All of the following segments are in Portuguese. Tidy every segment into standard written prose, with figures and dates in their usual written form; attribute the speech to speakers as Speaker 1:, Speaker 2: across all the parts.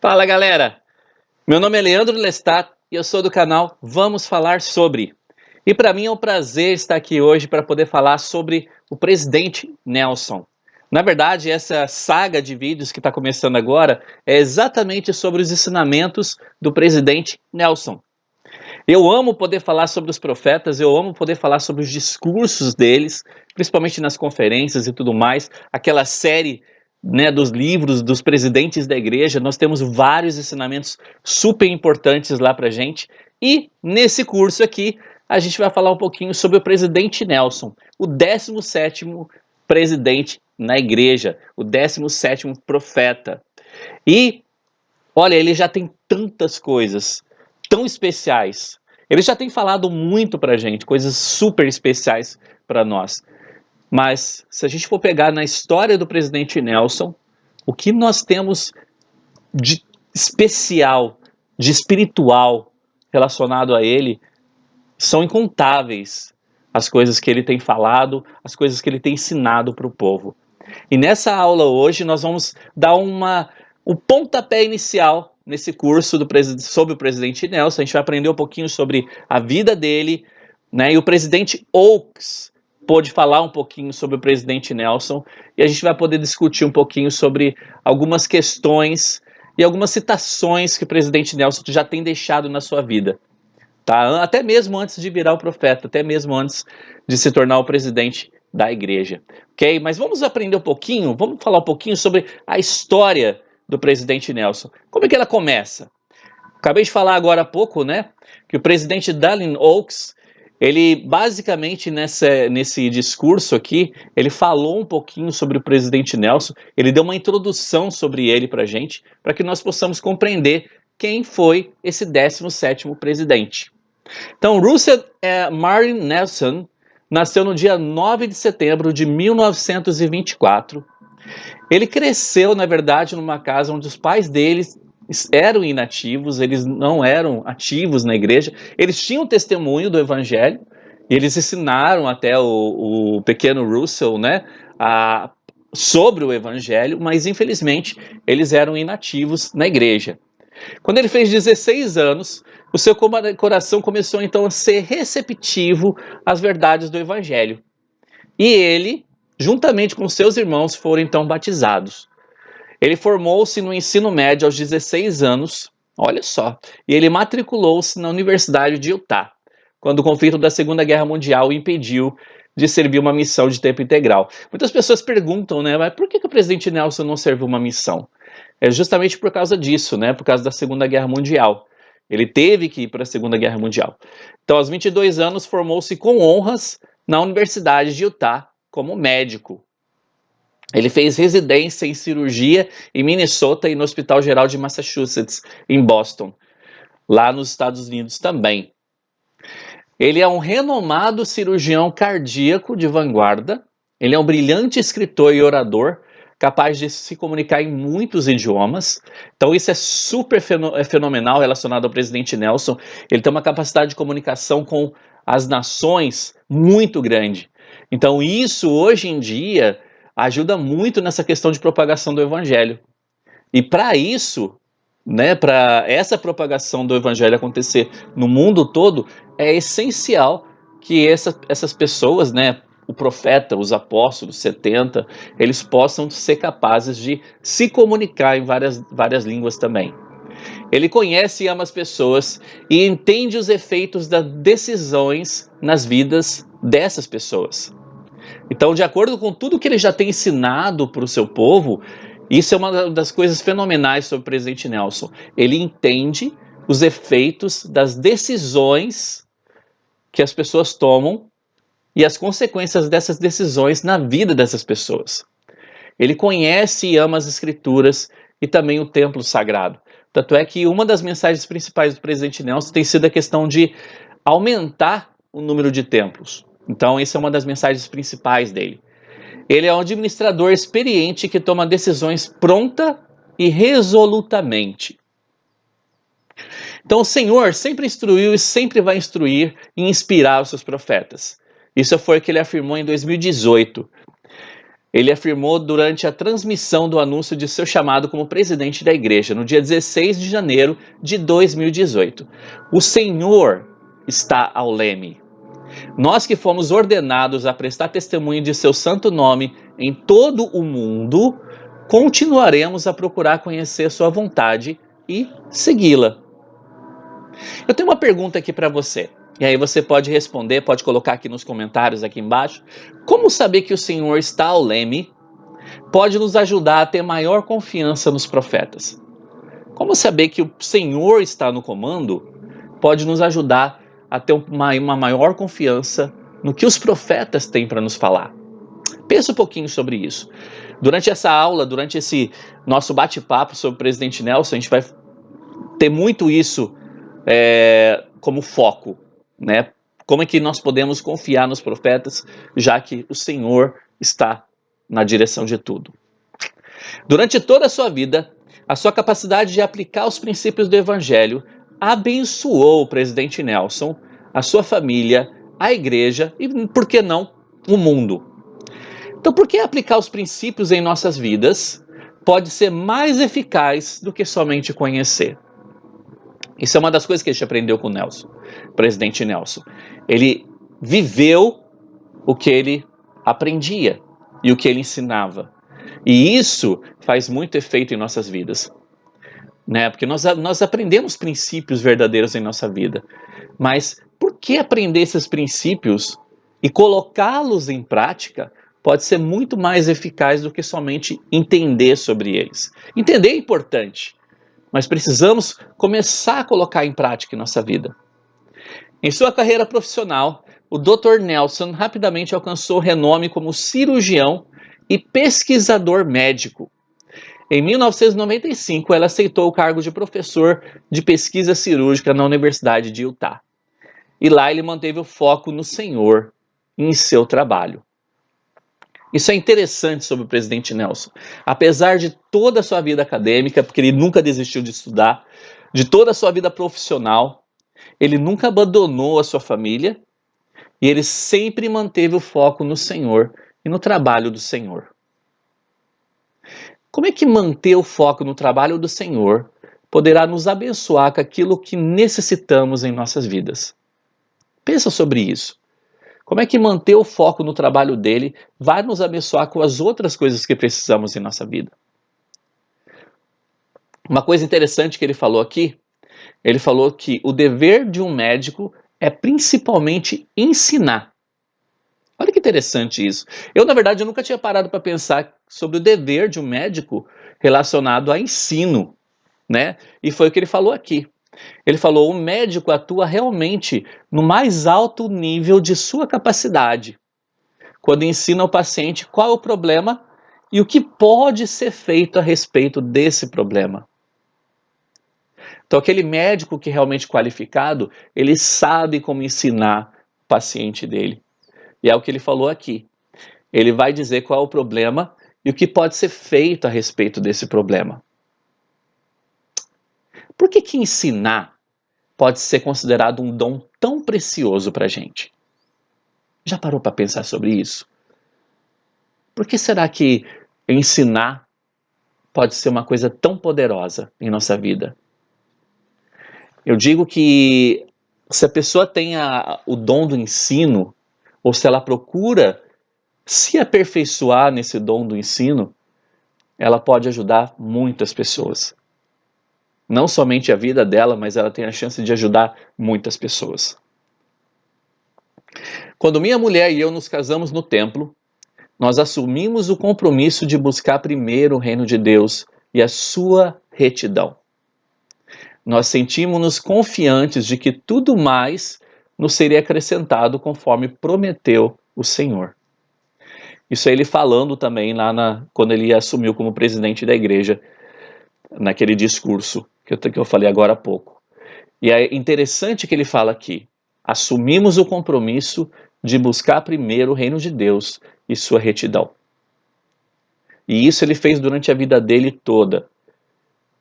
Speaker 1: Fala galera, meu nome é Leandro Lestat e eu sou do canal Vamos Falar Sobre. E para mim é um prazer estar aqui hoje para poder falar sobre o presidente Nelson. Na verdade, essa saga de vídeos que está começando agora é exatamente sobre os ensinamentos do presidente Nelson. Eu amo poder falar sobre os profetas, eu amo poder falar sobre os discursos deles, principalmente nas conferências e tudo mais, aquela série, né, dos livros dos presidentes da igreja. Nós temos vários ensinamentos super importantes lá pra gente. E nesse curso aqui, a gente vai falar um pouquinho sobre o presidente Nelson, o 17º presidente na igreja, o 17º profeta. E olha, ele já tem tantas coisas tão especiais. Ele já tem falado muito pra gente, coisas super especiais para nós. Mas se a gente for pegar na história do presidente Nelson, o que nós temos de especial, de espiritual relacionado a ele, são incontáveis as coisas que ele tem falado, as coisas que ele tem ensinado para o povo. E nessa aula hoje nós vamos dar o pontapé inicial nesse curso sobre o presidente Nelson. A gente vai aprender um pouquinho sobre a vida dele, né? E o presidente Oaks pôde falar um pouquinho sobre o presidente Nelson, e a gente vai poder discutir um pouquinho sobre algumas questões e algumas citações que o presidente Nelson já tem deixado na sua vida. Tá? Até mesmo antes de virar o profeta, até mesmo antes de se tornar o presidente da igreja, ok? Mas vamos aprender um pouquinho, vamos falar um pouquinho sobre a história do presidente Nelson. Como é que ela começa? Acabei de falar agora há pouco, né, que o presidente Dallin Oaks, ele basicamente nesse discurso aqui, ele falou um pouquinho sobre o presidente Nelson, ele deu uma introdução sobre ele pra gente, para que nós possamos compreender quem foi esse 17º presidente. Então, Russell Martin Nelson nasceu no dia 9 de setembro de 1924. Ele cresceu, na verdade, numa casa onde os pais dele eram inativos, eles não eram ativos na igreja, eles tinham testemunho do evangelho, e eles ensinaram até o pequeno Russell, né, sobre o evangelho, mas infelizmente eles eram inativos na igreja. Quando ele fez 16 anos, o seu coração começou então a ser receptivo às verdades do evangelho. E ele, juntamente com seus irmãos, foram então batizados. Ele formou-se no ensino médio aos 16 anos, olha só, e ele matriculou-se na Universidade de Utah, quando o conflito da Segunda Guerra Mundial o impediu de servir uma missão de tempo integral. Muitas pessoas perguntam, né, mas por que o presidente Nelson não serviu uma missão? É justamente por causa disso, né, por causa da Segunda Guerra Mundial. Ele teve que ir para a Segunda Guerra Mundial. Então, aos 22 anos, formou-se com honras na Universidade de Utah como médico. Ele fez residência em cirurgia em Minnesota e no Hospital Geral de Massachusetts, em Boston, lá nos Estados Unidos também. Ele é um renomado cirurgião cardíaco de vanguarda, ele é um brilhante escritor e orador, capaz de se comunicar em muitos idiomas. Então isso é super fenomenal relacionado ao presidente Nelson. Ele tem uma capacidade de comunicação com as nações muito grande. Então isso, hoje em dia, ajuda muito nessa questão de propagação do evangelho. E para isso, né, para essa propagação do evangelho acontecer no mundo todo, é essencial que essas pessoas, né, o profeta, os apóstolos, 70, eles possam ser capazes de se comunicar em várias línguas também. Ele conhece e ama as pessoas e entende os efeitos das decisões nas vidas dessas pessoas. Então, de acordo com tudo que ele já tem ensinado para o seu povo, isso é uma das coisas fenomenais sobre o presidente Nelson. Ele entende os efeitos das decisões que as pessoas tomam e as consequências dessas decisões na vida dessas pessoas. Ele conhece e ama as escrituras e também o templo sagrado. Tanto é que uma das mensagens principais do presidente Nelson tem sido a questão de aumentar o número de templos. Então, essa é uma das mensagens principais dele. Ele é um administrador experiente que toma decisões pronta e resolutamente. Então o Senhor sempre instruiu e sempre vai instruir e inspirar os seus profetas. Isso foi o que ele afirmou em 2018. Ele afirmou durante a transmissão do anúncio de seu chamado como presidente da igreja, no dia 16 de janeiro de 2018. O Senhor está ao leme. Nós que fomos ordenados a prestar testemunho de seu santo nome em todo o mundo, continuaremos a procurar conhecer sua vontade e segui-la. Eu tenho uma pergunta aqui para você. E aí você pode responder, pode colocar aqui nos comentários aqui embaixo. Como saber que o Senhor está ao leme pode nos ajudar a ter maior confiança nos profetas? Como saber que o Senhor está no comando pode nos ajudar a ter uma maior confiança no que os profetas têm para nos falar? Pensa um pouquinho sobre isso. Durante essa aula, durante esse nosso bate-papo sobre o presidente Nelson, a gente vai ter muito isso como foco, né? Como é que nós podemos confiar nos profetas, já que o Senhor está na direção de tudo. Durante toda a sua vida, a sua capacidade de aplicar os princípios do Evangelho abençoou o presidente Nelson, a sua família, a igreja e, por que não, o mundo. Então, por que aplicar os princípios em nossas vidas pode ser mais eficaz do que somente conhecer? Isso é uma das coisas que a gente aprendeu com o Nelson, o presidente Nelson. Ele viveu o que ele aprendia e o que ele ensinava. E isso faz muito efeito em nossas vidas, né? Porque nós aprendemos princípios verdadeiros em nossa vida. Mas por que aprender esses princípios e colocá-los em prática pode ser muito mais eficaz do que somente entender sobre eles? Entender é importante, mas precisamos começar a colocar em prática em nossa vida. Em sua carreira profissional, o Dr. Nelson rapidamente alcançou renome como cirurgião e pesquisador médico. Em 1995, ela aceitou o cargo de professor de pesquisa cirúrgica na Universidade de Utah. E lá ele manteve o foco no Senhor e em seu trabalho. Isso é interessante sobre o presidente Nelson. Apesar de toda a sua vida acadêmica, porque ele nunca desistiu de estudar, de toda a sua vida profissional, ele nunca abandonou a sua família e ele sempre manteve o foco no Senhor e no trabalho do Senhor. Como é que manter o foco no trabalho do Senhor poderá nos abençoar com aquilo que necessitamos em nossas vidas? Pensa sobre isso. Como é que manter o foco no trabalho dele vai nos abençoar com as outras coisas que precisamos em nossa vida? Uma coisa interessante que ele falou aqui, ele falou que o dever de um médico é principalmente ensinar. Olha que interessante isso. Eu, na verdade, eu nunca tinha parado para pensar sobre o dever de um médico relacionado a ensino, né? E foi o que ele falou aqui. Ele falou: o médico atua realmente no mais alto nível de sua capacidade, quando ensina ao paciente qual é o problema e o que pode ser feito a respeito desse problema. Então, aquele médico que é realmente qualificado, ele sabe como ensinar o paciente dele. E é o que ele falou aqui. Ele vai dizer qual é o problema e o que pode ser feito a respeito desse problema. Por que ensinar pode ser considerado um dom tão precioso para a gente? Já parou para pensar sobre isso? Por que será que ensinar pode ser uma coisa tão poderosa em nossa vida? Eu digo que se a pessoa tem o dom do ensino, ou se ela procura se aperfeiçoar nesse dom do ensino, ela pode ajudar muitas pessoas. Não somente a vida dela, mas ela tem a chance de ajudar muitas pessoas. Quando minha mulher e eu nos casamos no templo, nós assumimos o compromisso de buscar primeiro o reino de Deus e a sua retidão. Nós sentimos-nos confiantes de que tudo mais nos seria acrescentado conforme prometeu o Senhor. Isso é ele falando também lá quando ele assumiu como presidente da igreja, naquele discurso que eu falei agora há pouco. E é interessante que ele fala aqui: assumimos o compromisso de buscar primeiro o reino de Deus e sua retidão. E isso ele fez durante a vida dele toda.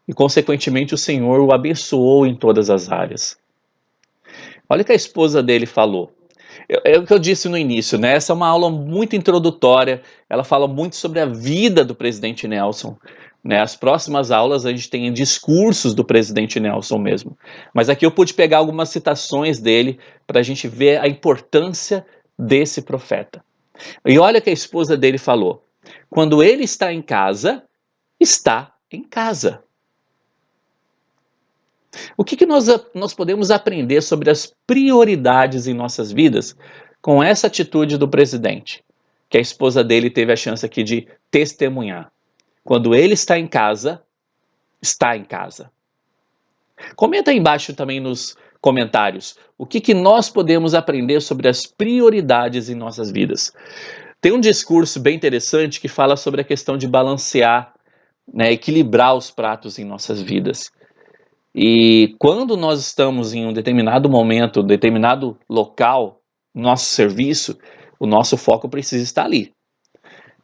Speaker 1: E, consequentemente, o Senhor o abençoou em todas as áreas. Olha o que a esposa dele falou. É o que eu disse no início, né? Essa é uma aula muito introdutória, ela fala muito sobre a vida do presidente Nelson. Né? As próximas aulas a gente tem discursos do presidente Nelson mesmo. Mas aqui eu pude pegar algumas citações dele para a gente ver a importância desse profeta. E olha o que a esposa dele falou: quando ele está em casa, está em casa. O que nós podemos aprender sobre as prioridades em nossas vidas com essa atitude do presidente? Que a esposa dele teve a chance aqui de testemunhar. Quando ele está em casa, está em casa. Comenta aí embaixo também nos comentários o que nós podemos aprender sobre as prioridades em nossas vidas. Tem um discurso bem interessante que fala sobre a questão de balancear, né, equilibrar os pratos em nossas vidas. E quando nós estamos em um determinado momento, um determinado local, nosso serviço, o nosso foco precisa estar ali.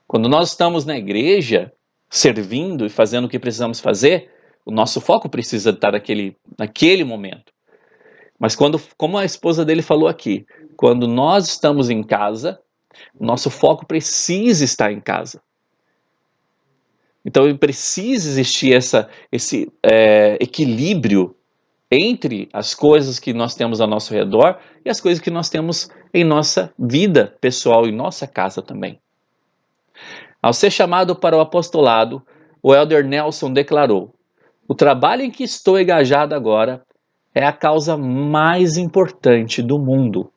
Speaker 1: Quando nós estamos na igreja, servindo e fazendo o que precisamos fazer, o nosso foco precisa estar naquele momento. Mas como a esposa dele falou aqui, quando nós estamos em casa, o nosso foco precisa estar em casa. Então precisa existir esse equilíbrio entre as coisas que nós temos ao nosso redor e as coisas que nós temos em nossa vida pessoal, em nossa casa também. Ao ser chamado para o apostolado, o elder Nelson declarou: o trabalho em que estou engajado agora é a causa mais importante do mundo.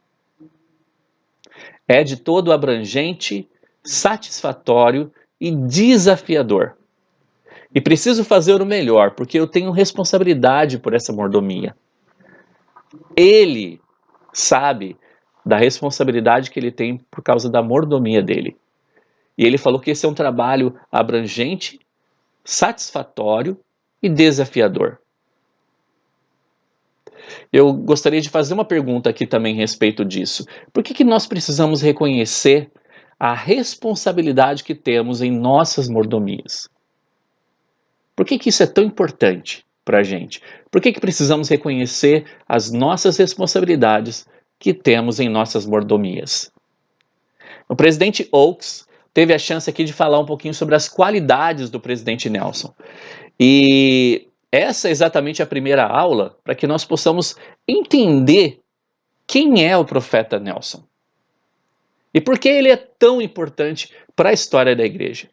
Speaker 1: É de todo abrangente, satisfatório e desafiador. E preciso fazer o melhor, porque eu tenho responsabilidade por essa mordomia. Ele sabe da responsabilidade que ele tem por causa da mordomia dele. E ele falou que esse é um trabalho abrangente, satisfatório e desafiador. Eu gostaria de fazer uma pergunta aqui também a respeito disso. Por que nós precisamos reconhecer a responsabilidade que temos em nossas mordomias? Por que isso é tão importante para a gente? Por que precisamos reconhecer as nossas responsabilidades que temos em nossas mordomias? O presidente Oaks teve a chance aqui de falar um pouquinho sobre as qualidades do presidente Nelson. E essa é exatamente a primeira aula para que nós possamos entender quem é o profeta Nelson. E por que ele é tão importante para a história da igreja.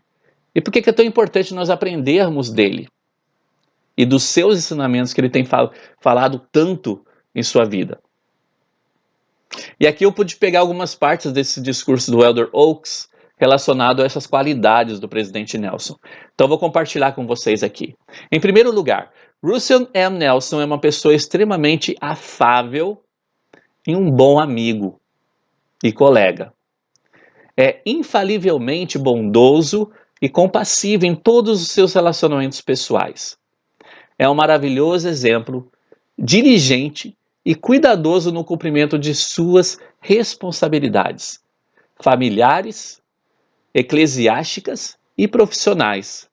Speaker 1: E por que é tão importante nós aprendermos dele e dos seus ensinamentos que ele tem falado tanto em sua vida. E aqui eu pude pegar algumas partes desse discurso do elder Oaks relacionado a essas qualidades do presidente Nelson. Então eu vou compartilhar com vocês aqui. Em primeiro lugar, Russell M. Nelson é uma pessoa extremamente afável e um bom amigo e colega. É infalivelmente bondoso e compassivo em todos os seus relacionamentos pessoais. É um maravilhoso exemplo, diligente e cuidadoso no cumprimento de suas responsabilidades familiares, eclesiásticas e profissionais.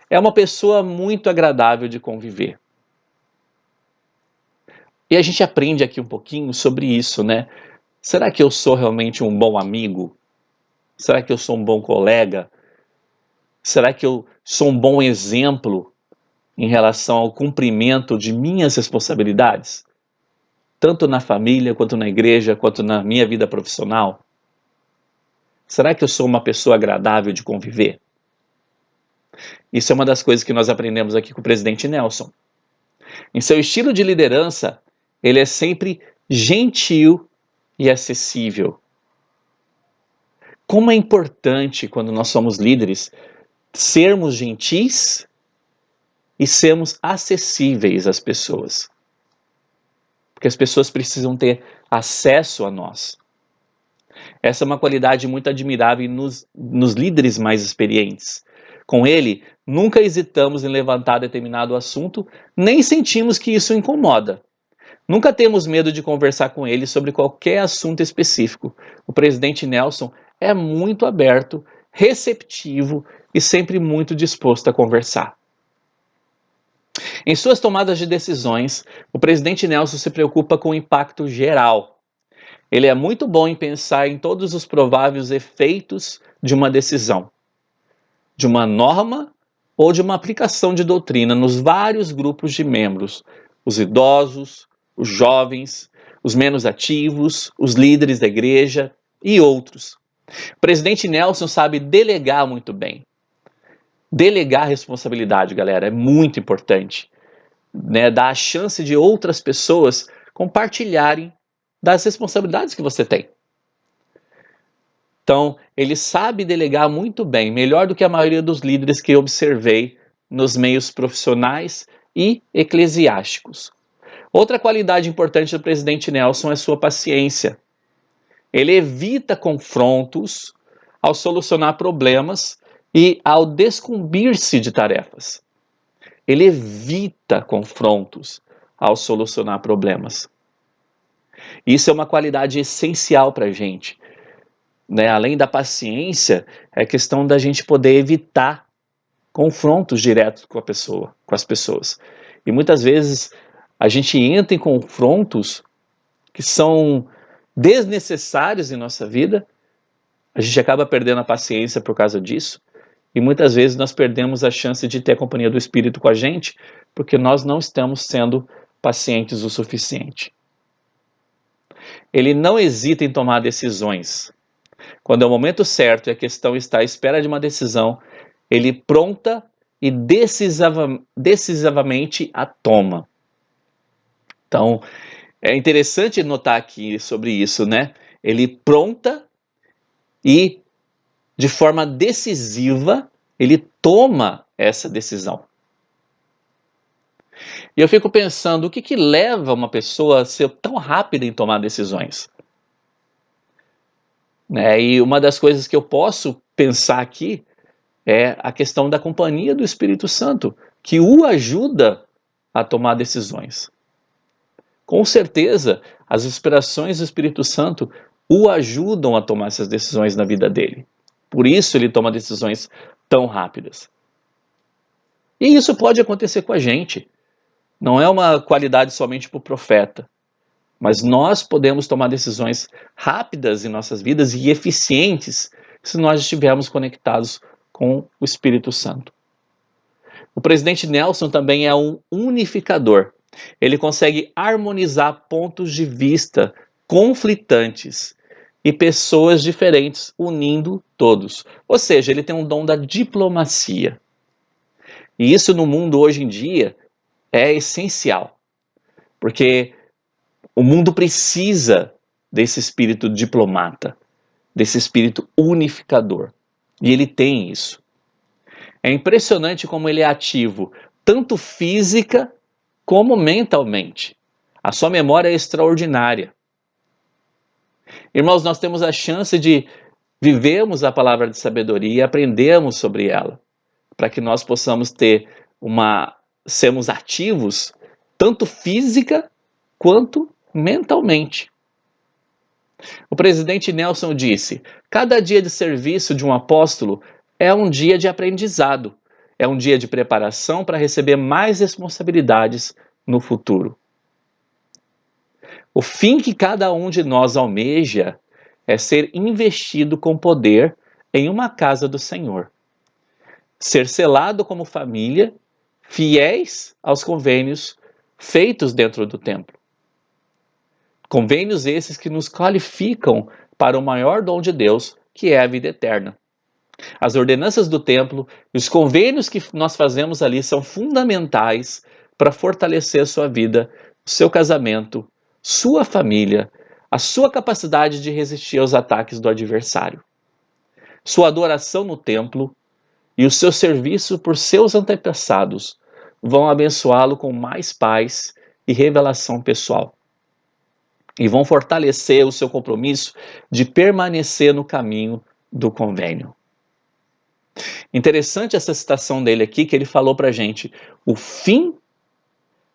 Speaker 1: É uma pessoa muito agradável de conviver. E a gente aprende aqui um pouquinho sobre isso, né? Será que eu sou realmente um bom amigo? Será que eu sou um bom colega? Será que eu sou um bom exemplo em relação ao cumprimento de minhas responsabilidades? Tanto na família, quanto na igreja, quanto na minha vida profissional? Será que eu sou uma pessoa agradável de conviver? Isso é uma das coisas que nós aprendemos aqui com o presidente Nelson. Em seu estilo de liderança, ele é sempre gentil e acessível. Como é importante, quando nós somos líderes, sermos gentis e sermos acessíveis às pessoas. Porque as pessoas precisam ter acesso a nós. Essa é uma qualidade muito admirável nos líderes mais experientes. Com ele, nunca hesitamos em levantar determinado assunto, nem sentimos que isso incomoda. Nunca temos medo de conversar com ele sobre qualquer assunto específico. O presidente Nelson é muito aberto, receptivo e sempre muito disposto a conversar. Em suas tomadas de decisões, o presidente Nelson se preocupa com o impacto geral. Ele é muito bom em pensar em todos os prováveis efeitos de uma decisão, de uma norma ou de uma aplicação de doutrina nos vários grupos de membros, os idosos, os jovens, os menos ativos, os líderes da igreja e outros. O presidente Nelson sabe delegar muito bem. Delegar responsabilidade, galera, é muito importante, né? Dar a chance de outras pessoas compartilharem das responsabilidades que você tem. Então, ele sabe delegar muito bem, melhor do que a maioria dos líderes que eu observei nos meios profissionais e eclesiásticos. Outra qualidade importante do presidente Nelson é sua paciência. Ele evita confrontos ao solucionar problemas e ao descumprir-se de tarefas. Ele evita confrontos ao solucionar problemas. Isso é uma qualidade essencial para a gente, né? Além da paciência, é questão da gente poder evitar confrontos diretos com a pessoa, com as pessoas. E muitas vezes a gente entra em confrontos que são desnecessários em nossa vida, a gente acaba perdendo a paciência por causa disso, e muitas vezes nós perdemos a chance de ter a companhia do Espírito com a gente, porque nós não estamos sendo pacientes o suficiente. Ele não hesita em tomar decisões. Quando é o momento certo e a questão está à espera de uma decisão, ele pronta e decisivamente a toma. Então, é interessante notar aqui sobre isso, né? Ele pronta e, de forma decisiva, ele toma essa decisão. E eu fico pensando, o que leva uma pessoa a ser tão rápida em tomar decisões? E uma das coisas que eu posso pensar aqui é a questão da companhia do Espírito Santo, que o ajuda a tomar decisões. Com certeza, as inspirações do Espírito Santo o ajudam a tomar essas decisões na vida dele. Por isso ele toma decisões tão rápidas. E isso pode acontecer com a gente. Não é uma qualidade somente para o profeta, mas nós podemos tomar decisões rápidas em nossas vidas e eficientes se nós estivermos conectados com o Espírito Santo. O presidente Nelson também é um unificador. Ele consegue harmonizar pontos de vista conflitantes e pessoas diferentes, unindo todos. Ou seja, ele tem um dom da diplomacia. E isso no mundo hoje em dia é essencial, porque o mundo precisa desse espírito diplomata, desse espírito unificador. E ele tem isso. É impressionante como ele é ativo, tanto física como mentalmente. A sua memória é extraordinária. Irmãos, nós temos a chance de vivermos a palavra de sabedoria e aprendermos sobre ela, para que nós possamos sermos ativos, tanto física quanto mentalmente. O presidente Nelson disse: cada dia de serviço de um apóstolo é um dia de aprendizado, é um dia de preparação para receber mais responsabilidades no futuro. O fim que cada um de nós almeja é ser investido com poder em uma casa do Senhor, ser selado como família, fiéis aos convênios feitos dentro do templo. Convênios esses que nos qualificam para o maior dom de Deus, que é a vida eterna. As ordenanças do templo e os convênios que nós fazemos ali são fundamentais para fortalecer a sua vida, o seu casamento, sua família, a sua capacidade de resistir aos ataques do adversário. Sua adoração no templo e o seu serviço por seus antepassados vão abençoá-lo com mais paz e revelação pessoal. E vão fortalecer o seu compromisso de permanecer no caminho do convênio. Interessante essa citação dele aqui, que ele falou para a gente: o fim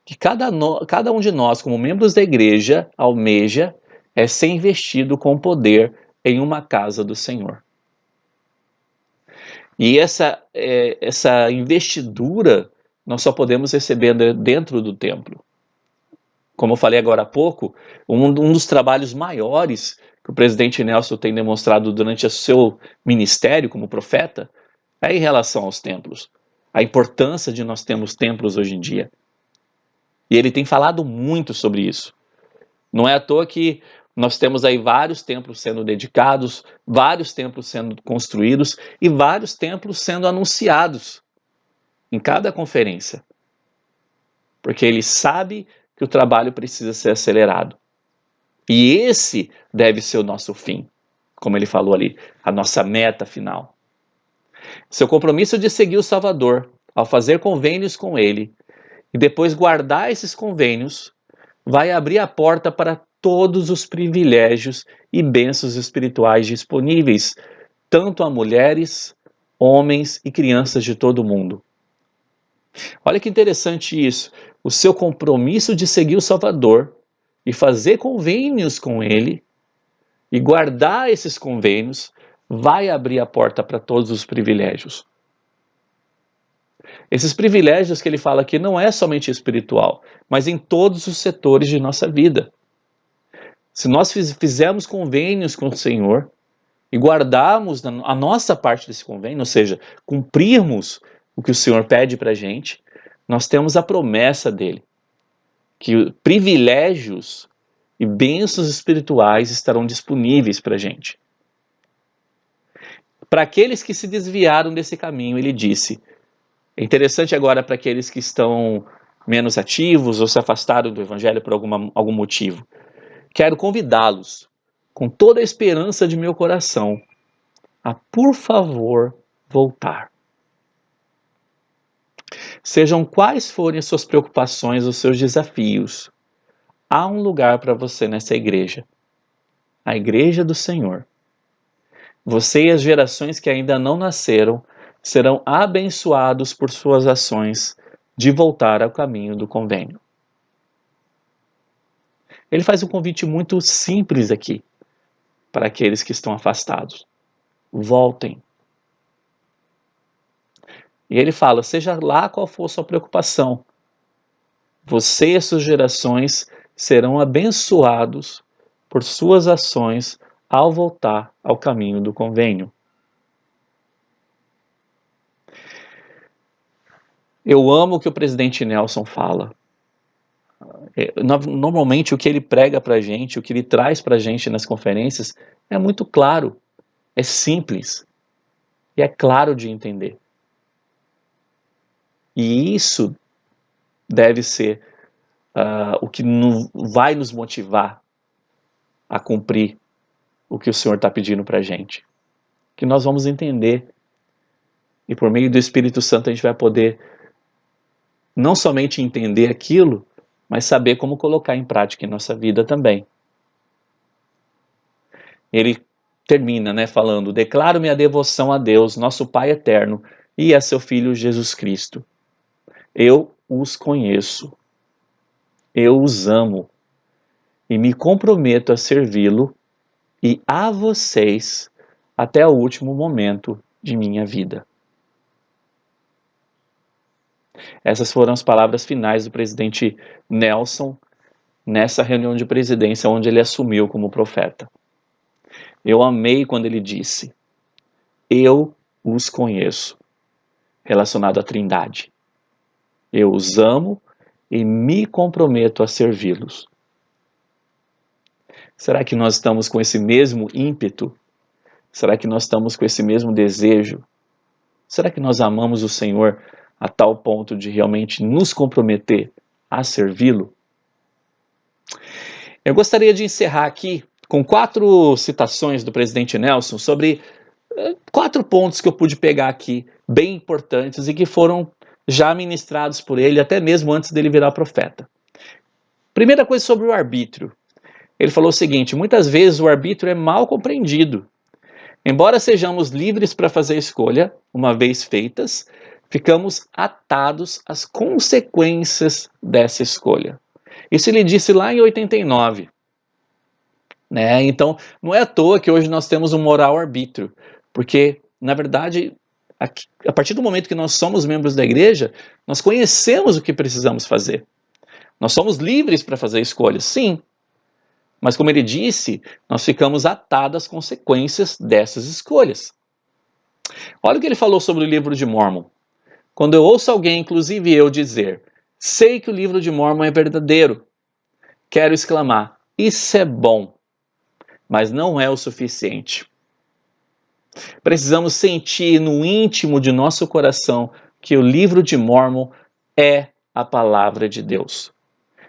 Speaker 1: que cada um de nós, como membros da igreja, almeja é ser investido com poder em uma casa do Senhor. E essa investidura nós só podemos receber dentro do templo. Como eu falei agora há pouco, um dos trabalhos maiores que o presidente Nelson tem demonstrado durante o seu ministério como profeta é em relação aos templos. A importância de nós termos templos hoje em dia. E ele tem falado muito sobre isso. Não é à toa que nós temos aí vários templos sendo dedicados, vários templos sendo construídos e vários templos sendo anunciados em cada conferência. Porque ele sabe que o trabalho precisa ser acelerado. E esse deve ser o nosso fim, como ele falou ali, a nossa meta final. Seu compromisso de seguir o Salvador, ao fazer convênios com ele, e depois guardar esses convênios, vai abrir a porta para todos os privilégios e bênçãos espirituais disponíveis, tanto a mulheres, homens e crianças de todo o mundo. Olha que interessante isso. O seu compromisso de seguir o Salvador e fazer convênios com ele e guardar esses convênios vai abrir a porta para todos os privilégios. Esses privilégios que ele fala aqui não é somente espiritual, mas em todos os setores de nossa vida. Se nós fizermos convênios com o Senhor e guardarmos a nossa parte desse convênio, ou seja, cumprirmos o que o Senhor pede para a gente, nós temos a promessa dele, que privilégios e bênçãos espirituais estarão disponíveis para a gente. Para aqueles que se desviaram desse caminho, ele disse, é interessante agora para aqueles que estão menos ativos ou se afastaram do evangelho por algum motivo, quero convidá-los, com toda a esperança de meu coração, a, por favor, voltar. Sejam quais forem as suas preocupações, os seus desafios, há um lugar para você nessa igreja, a igreja do Senhor. Você e as gerações que ainda não nasceram serão abençoados por suas ações de voltar ao caminho do convênio. Ele faz um convite muito simples aqui para aqueles que estão afastados. Voltem. E ele fala, seja lá qual for a sua preocupação, você e as suas gerações serão abençoados por suas ações ao voltar ao caminho do convênio. Eu amo o que o presidente Nelson fala. Normalmente o que ele prega para a gente, o que ele traz para a gente nas conferências é muito claro, é simples e é claro de entender. E isso deve ser o que vai nos motivar a cumprir o que o Senhor está pedindo para a gente. Que nós vamos entender e por meio do Espírito Santo a gente vai poder não somente entender aquilo, mas saber como colocar em prática em nossa vida também. Ele termina, falando, declaro minha devoção a Deus, nosso Pai eterno, e a seu Filho Jesus Cristo. Eu os conheço, eu os amo, e me comprometo a servi-lo e a vocês até o último momento de minha vida. Essas foram as palavras finais do presidente Nelson nessa reunião de presidência onde ele assumiu como profeta. Eu amei quando ele disse, eu os conheço, relacionado à Trindade. Eu os amo e me comprometo a servi-los. Será que nós estamos com esse mesmo ímpeto? Será que nós estamos com esse mesmo desejo? Será que nós amamos o Senhor a tal ponto de realmente nos comprometer a servi-lo? Eu gostaria de encerrar aqui com 4 citações do presidente Nelson sobre 4 pontos que eu pude pegar aqui, bem importantes e que foram já ministrados por ele, até mesmo antes dele virar profeta. Primeira coisa sobre o arbítrio. Ele falou o seguinte, muitas vezes o arbítrio é mal compreendido. Embora sejamos livres para fazer a escolha, uma vez feitas, ficamos atados às consequências dessa escolha. Isso ele disse lá em 89. Então, não é à toa que hoje nós temos um moral arbítrio, porque, na verdade, a partir do momento que nós somos membros da igreja, nós conhecemos o que precisamos fazer. Nós somos livres para fazer escolhas, sim. Mas como ele disse, nós ficamos atados às consequências dessas escolhas. Olha o que ele falou sobre o livro de Mórmon. Quando eu ouço alguém, inclusive eu, dizer: sei que o livro de Mórmon é verdadeiro, quero exclamar: isso é bom, mas não é o suficiente. Precisamos sentir no íntimo de nosso coração que o livro de Mórmon é a palavra de Deus.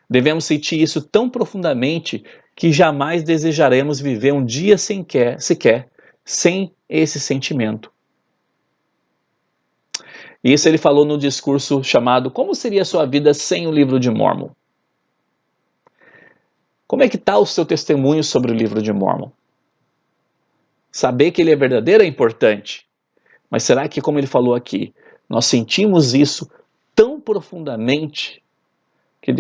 Speaker 1: Devemos sentir isso tão profundamente que jamais desejaremos viver um dia sequer sem esse sentimento. Isso ele falou no discurso chamado Como Seria a Sua Vida Sem o Livro de Mórmon? Como é que está o seu testemunho sobre o livro de Mórmon? Saber que ele é verdadeiro é importante, mas será que, como ele falou aqui, nós sentimos isso tão profundamente que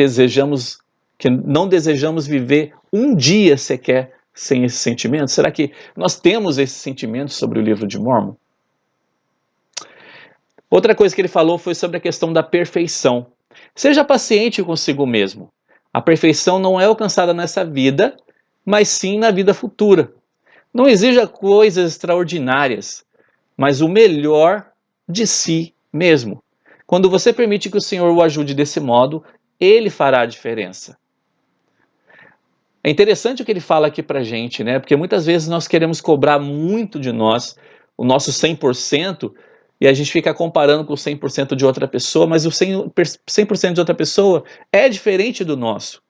Speaker 1: não desejamos viver um dia sequer sem esse sentimento? Será que nós temos esse sentimento sobre o livro de Mórmon? Outra coisa que ele falou foi sobre a questão da perfeição. Seja paciente consigo mesmo. A perfeição não é alcançada nessa vida, mas sim na vida futura. Não exija coisas extraordinárias, mas o melhor de si mesmo. Quando você permite que o Senhor o ajude desse modo, Ele fará a diferença. É interessante o que ele fala aqui pra gente, né? Porque muitas vezes nós queremos cobrar muito de nós, o nosso 100%, e a gente fica comparando com o 100% de outra pessoa, mas o 100% de outra pessoa é diferente do nosso.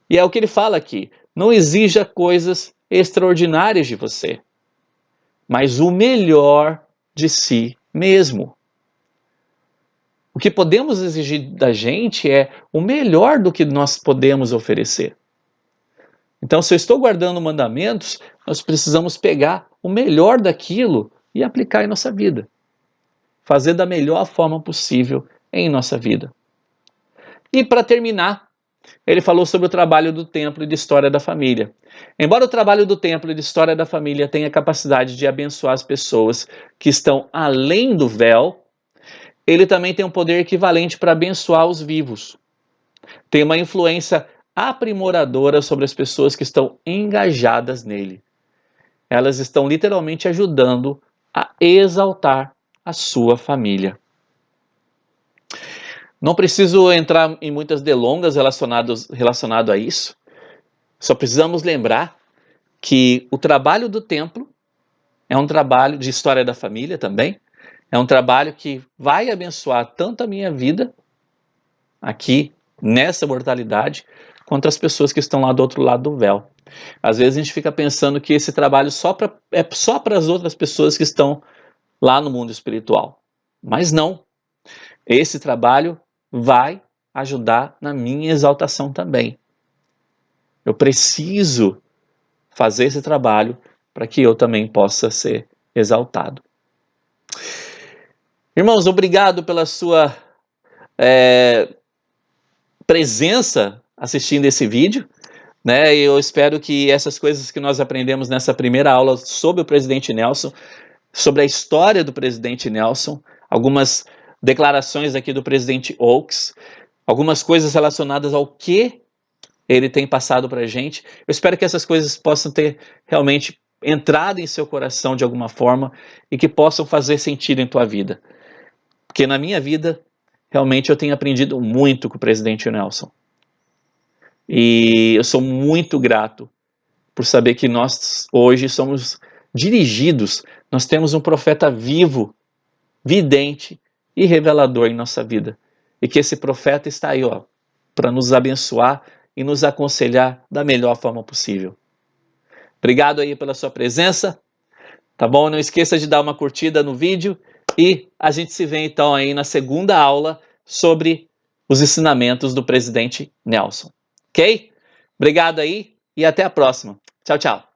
Speaker 1: E é o que ele fala aqui: não exija coisas extraordinárias de você, mas o melhor de si mesmo. O que podemos exigir da gente é o melhor do que nós podemos oferecer. Então, se eu estou guardando mandamentos, nós precisamos pegar o melhor daquilo e aplicar em nossa vida. Fazer da melhor forma possível em nossa vida. E para terminar, ele falou sobre o trabalho do templo e de história da família. Embora o trabalho do templo e de história da família tenha a capacidade de abençoar as pessoas que estão além do véu, ele também tem um poder equivalente para abençoar os vivos. Tem uma influência aprimoradora sobre as pessoas que estão engajadas nele. Elas estão literalmente ajudando a exaltar a sua família. Não preciso entrar em muitas delongas relacionado a isso. Só precisamos lembrar que o trabalho do templo é um trabalho de história da família também. É um trabalho que vai abençoar tanto a minha vida aqui nessa mortalidade, quanto as pessoas que estão lá do outro lado do véu. Às vezes a gente fica pensando que esse trabalho é só para as outras pessoas que estão lá no mundo espiritual. Mas não. Esse trabalho vai ajudar na minha exaltação também. Eu preciso fazer esse trabalho para que eu também possa ser exaltado. Irmãos, obrigado pela sua presença assistindo esse vídeo, né? Eu espero que essas coisas que nós aprendemos nessa primeira aula sobre o presidente Nelson, sobre a história do presidente Nelson, algumas declarações aqui do presidente Oaks, algumas coisas relacionadas ao que ele tem passado para a gente. Eu espero que essas coisas possam ter realmente entrado em seu coração de alguma forma e que possam fazer sentido em tua vida. Porque na minha vida, realmente eu tenho aprendido muito com o presidente Nelson. E eu sou muito grato por saber que nós hoje somos dirigidos, nós temos um profeta vivo, vidente e revelador em nossa vida. E que esse profeta está aí, ó, para nos abençoar e nos aconselhar da melhor forma possível. Obrigado aí pela sua presença, tá bom? Não esqueça de dar uma curtida no vídeo e a gente se vê então aí na segunda aula sobre os ensinamentos do presidente Nelson, ok? Obrigado aí e até a próxima. Tchau, tchau.